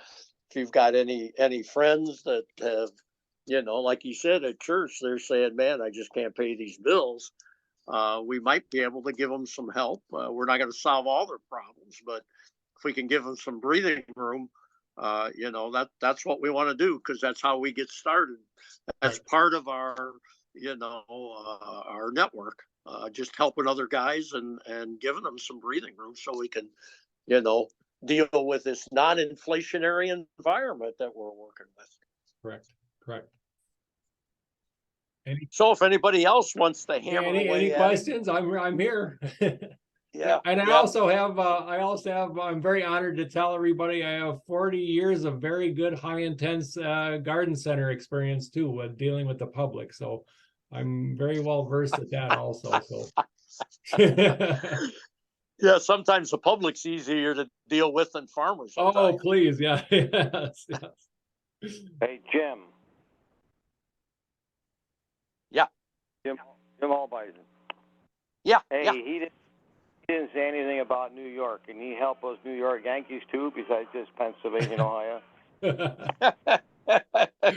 if you've got any friends that have like you said at church, they're saying, man, I just can't pay these bills, we might be able to give them some help. We're not going to solve all their problems, but if we can give them some breathing room, that's what we want to do, because that's how we get started. That's Right. part of our our network, just helping other guys and giving them some breathing room so we can deal with this non-inflationary environment that we're working with. Correct. So if anybody else wants to hammer Any away at questions? I'm here. yeah, And I yeah. also have I'm very honored to tell everybody I have 40 years of very good high intense garden center experience too with dealing with the public. So I'm very well versed at that also. So Yeah, sometimes the public's easier to deal with than farmers. oh, please. Yeah. Yes. Hey, Jim. Yeah. Jim Allbison. Yeah. Hey, yeah. he didn't say anything about New York. Can he help us New York Yankees too, besides just Pennsylvania and Ohio?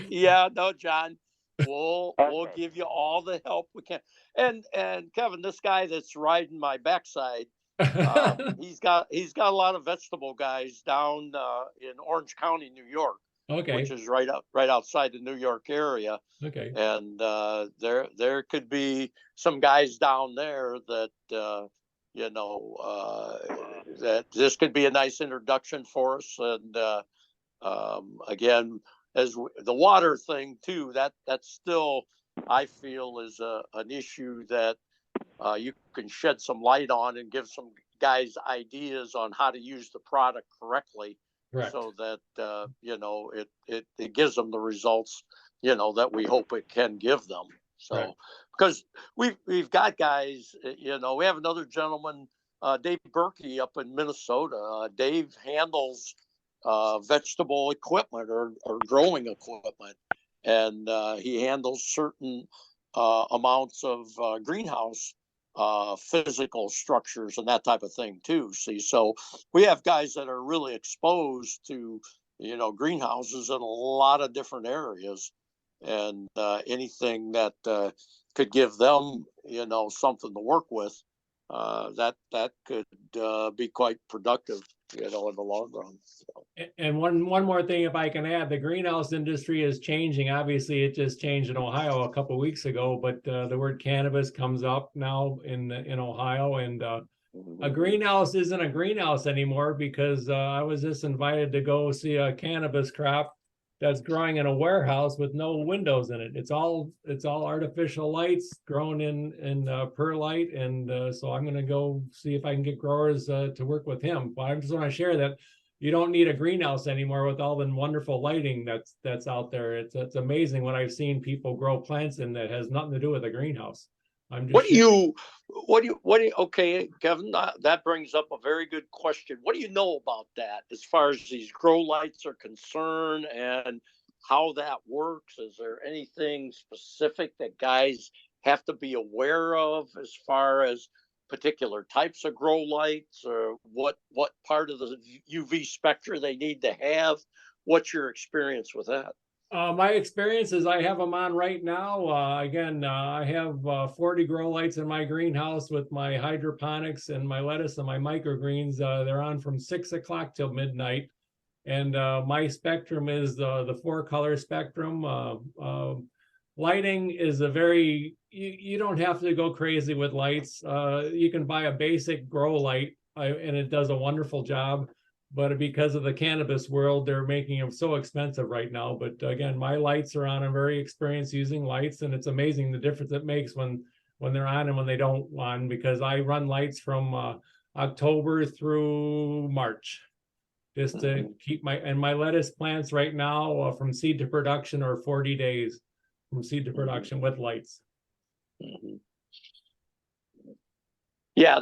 Yeah, no, John. We'll Okay. give you all the help we can. And Keven, this guy that's riding my backside, he's got a lot of vegetable guys down in Orange County, New York, which Okay. is right outside the New York area. Okay. And there could be some guys down there that that this could be a nice introduction for us. And again, the water thing too, that's still, I feel, is an issue that you can shed some light on and give some guys ideas on how to use the product correctly. Correct. So that it gives them the results that we hope it can give them. So Right. Because we've got guys, we have another gentleman, Dave Berkey, up in Minnesota. Dave handles vegetable equipment or growing equipment, and he handles certain amounts of greenhouse physical structures and that type of thing too. See, so we have guys that are really exposed to, greenhouses in a lot of different areas, and anything that could give them, something to work with, that could be quite productive, in the long run. So. And one more thing, if I can add, the greenhouse industry is changing. Obviously, it just changed in Ohio a couple of weeks ago, but the word cannabis comes up now in Ohio, and a greenhouse isn't a greenhouse anymore, because I was just invited to go see a cannabis crop that's growing in a warehouse with no windows in it. It's all artificial lights grown in perlite, and so I'm going to go see if I can get growers to work with him. But I just want to share that you don't need a greenhouse anymore with all the wonderful lighting that's out there. It's amazing what I've seen people grow plants in that has nothing to do with a greenhouse. Okay, Kevin, that brings up a very good question. What do you know about that as far as these grow lights are concerned and how that works? Is there anything specific that guys have to be aware of as far as particular types of grow lights, or what part of the UV spectra they need to have? What's your experience with that? My experience is I have them on right now. Again, I have 40 grow lights in my greenhouse with my hydroponics and my lettuce and my microgreens. They're on from 6 o'clock till midnight. And my spectrum is the 4-color spectrum. Lighting is you don't have to go crazy with lights. You can buy a basic grow light, and it does a wonderful job. But because of the cannabis world, they're making them so expensive right now. But again, my lights are on. I'm very experienced using lights, and it's amazing the difference it makes when they're on and when they don't on, because I run lights from October through March just to keep my lettuce plants right now from seed to production, or 40 days from seed to production with lights. Yeah,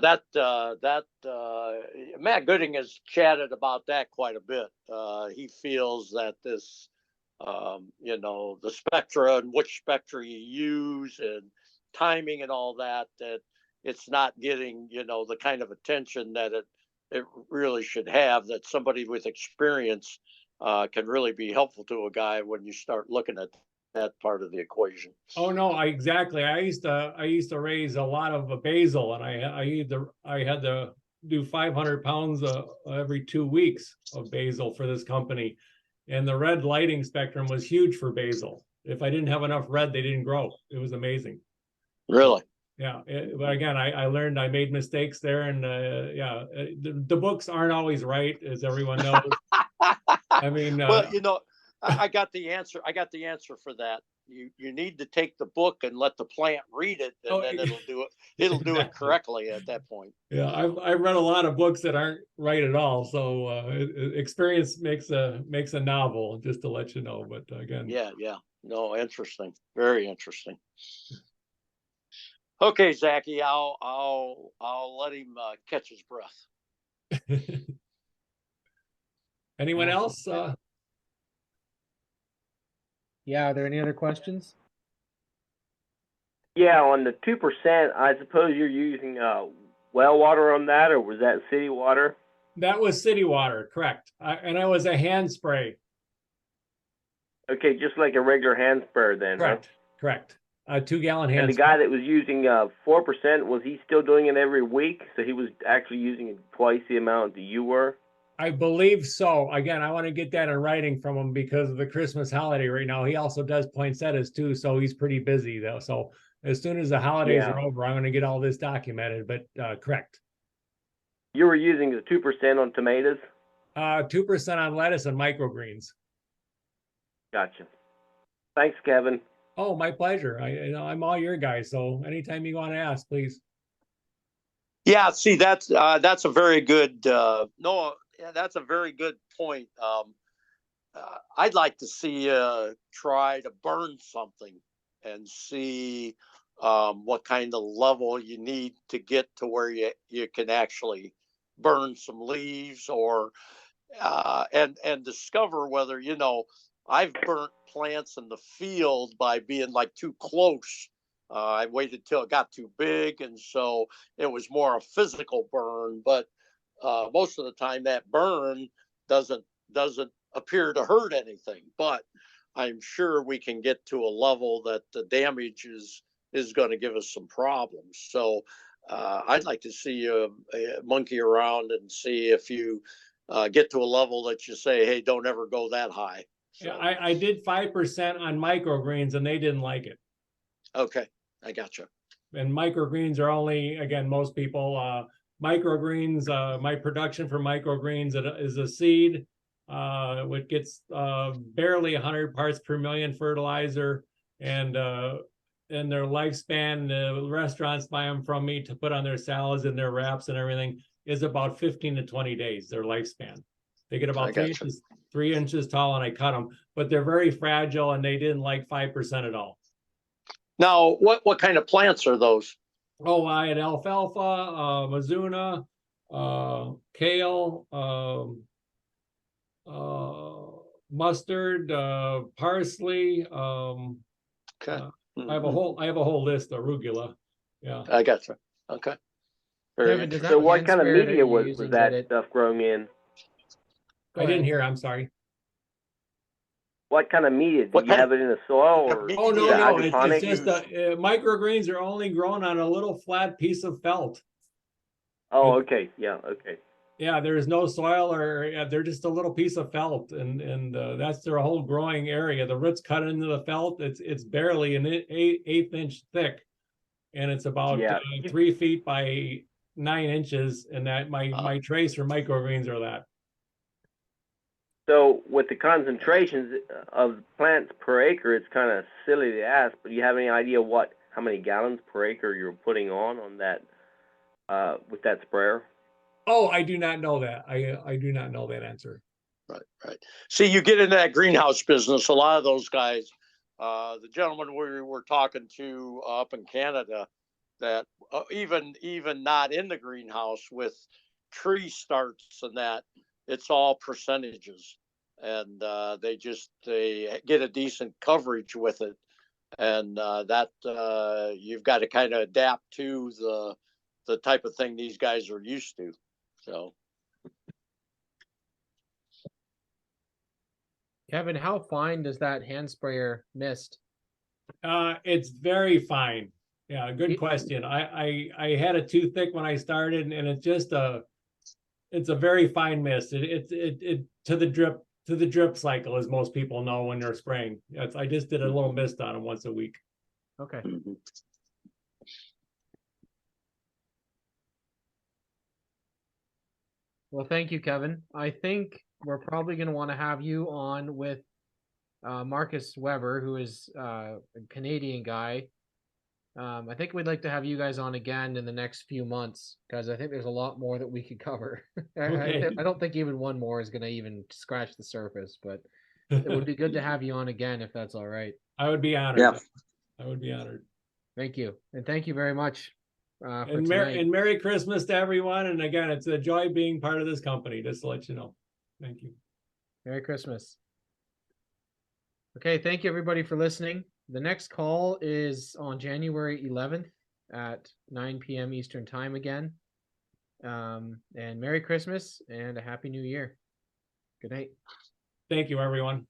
Matt Gooding has chatted about that quite a bit. He feels that this, the spectra and which spectra you use and timing and all that it's not getting, the kind of attention that it really should have, that somebody with experience can really be helpful to a guy when you start looking at that part of the equation. Oh no, exactly. I used to raise a lot of basil, and I had to do 500 pounds every 2 weeks of basil for this company, and the red lighting spectrum was huge for basil. If I didn't have enough red, they didn't grow. It was amazing. Really? Yeah, but again, I learned, I made mistakes there, and the books aren't always right, as everyone knows. I mean, well, I got the answer. I got the answer for that. You need to take the book and let the plant read it, and then it'll do it. It'll do it correctly at that point. Yeah, I've read a lot of books that aren't right at all. So experience makes a novel, just to let you know. But again, yeah, no, interesting, very interesting. Okay, Zachy, I'll let him catch his breath. Anyone else? Yeah, are there any other questions? Yeah, on the 2%, I suppose you're using well water on that, or was that city water? That was city water, correct. And it was a hand spray. Okay, just like a regular hand sprayer then. Correct, huh? Correct. A 2-gallon hand And the spray. guy that was using 4%, was he still doing it every week? So he was actually using it twice the amount that you were? I believe so. Again, I want to get that in writing from him because of the Christmas holiday right now. He also does poinsettias too, so he's pretty busy though. So as soon as the holidays are over, I'm going to get all this documented. But correct. You were using the 2% on tomatoes? 2% on lettuce and microgreens. Gotcha. Thanks, Kevin. Oh, my pleasure. I'm all your guys. So anytime you want to ask, please. Yeah, see, that's a very good no. Yeah, that's a very good point. I'd like to see try to burn something and see what kind of level you need to get to where you can actually burn some leaves, or and discover whether, I've burnt plants in the field by being like too close. I waited till it got too big, and so it was more a physical burn. But most of the time, that burn doesn't appear to hurt anything. But I'm sure we can get to a level that the damage is going to give us some problems. So I'd like to see you monkey around and see if you get to a level that you say, hey, don't ever go that high. So, Yeah, I did 5% on microgreens and they didn't like it. okay, I got you. And microgreens are only, again, most people, microgreens, my production for microgreens is a seed, which gets barely 100 parts per million fertilizer, and their lifespan, the restaurants buy them from me to put on their salads and their wraps and everything, is about 15 to 20 days, their lifespan. They get about 3 inches tall, and I cut them, but they're very fragile, and they didn't like 5% at all. Now, what kind of plants are those? Oh, I had alfalfa, Mizuna, kale, mustard, parsley. Okay. I have a whole list of arugula. Yeah. I got you. Okay. Kevin, does that So what hand kind of sprayer media you're was using, that did it- stuff growing in? Go I didn't ahead. hear. I'm sorry. What kind of media? Did What you kind have it in the soil or? media Oh, is no, it no. It's hydroponic? just microgreens are only grown on a little flat piece of felt. Oh, okay. Yeah. Okay. Yeah, there's no soil, or they're just a little piece of felt, and that's their whole growing area. The roots cut into the felt. It's barely an eighth inch thick, and it's about 3 feet by 9 inches. And that my trace for microgreens are that. So with the concentrations of plants per acre, it's kind of silly to ask, but do you have any idea how many gallons per acre you're putting on that with that sprayer? Oh, I do not know that. I do not know that answer. Right. See, you get into that greenhouse business. A lot of those guys, the gentleman we were talking to up in Canada, that even not in the greenhouse with tree starts and that, it's all percentages, and they get a decent coverage with it, and that you've got to kind of adapt to the type of thing these guys are used to. So. Kevin, how fine does that hand sprayer mist? It's very fine. Yeah, good question. I had it too thick when I started, and it's just it's a very fine mist. It to the drip cycle, as most people know when they're spraying. I just did a little mist on them once a week. Okay. Well, thank you, Kevin. I think we're probably going to want to have you on with Marcus Weber, who is a Canadian guy. I think we'd like to have you guys on again in the next few months, because I think there's a lot more that we could cover. Okay. I don't think even one more is going to even scratch the surface, but it would be good to have you on again if that's all right. I would be honored. Yeah. I would be honored. Thank you. And thank you very much for And tonight. Merry Christmas to everyone. And again, it's a joy being part of this company, just to let you know. Thank you. Merry Christmas. Okay, thank you everybody for listening. The next call is on January 11th at 9 p.m. Eastern Time again. And Merry Christmas and a Happy New Year. Good night. Thank you, everyone.